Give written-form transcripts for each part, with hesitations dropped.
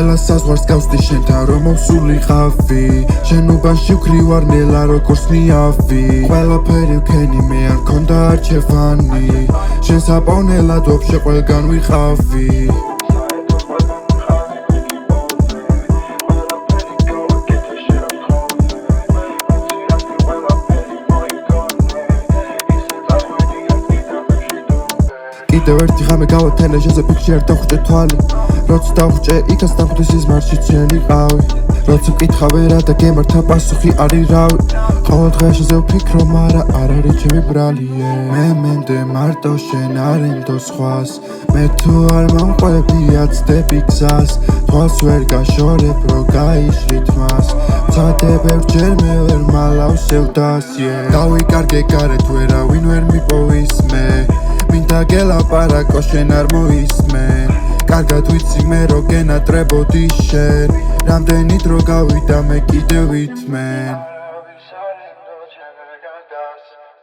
ყველა საზღვარს გავსდი შენთან რომ მოვსულიყავი შენობაში ვქრივარ ნელა როგორც ნიავი ყველაფერი ვქენი მე არ მქონდა არჩევანი შენ საპოვნელად ვაფშე ყველგან ვიყავი კიდევ ერთი ღამე გავათენე ჟეზე ფიქრში არ დავხვჭე თვალი როცა დავხვჭე იქაც დამხვდეს ის მარში ცენი ყავი როცა ვკითხავ რა და გემართა პასუხი არის რავი ყოველ დღე ჟეზე ვფიქრო მარა არ არის ჩემი ბრალი მე მენდე მარტო შენ არ ენდო სხვას მე თუ არ მომყვები აცდები გზას თვალს ვერ გაშორებ რო გაიშლით მას ვცადებ ერთჯერ მე ვერ მალავ სევდას დავიკარგე გარეთ ვერავინ ვერ მიპოვის მე მინდა გელაპარაკო შენ არ მოისმენ კარგად ვიცი მე რო გენატრებოდი შენ რამდენი დრო გავიდა მე კიდევ ვითმენ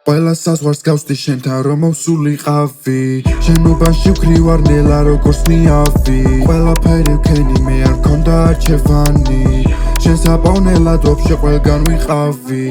ყველა საზღვარს გავსდი შენთან რომ მოვსულიყავი შენობაში ვქრივარ ნელა როგორც ნიავი ყველაფერი ვქენი მე არ მქონდა არჩევანი შენ საპოვნელად ვაფშე ყველგან ვიყავი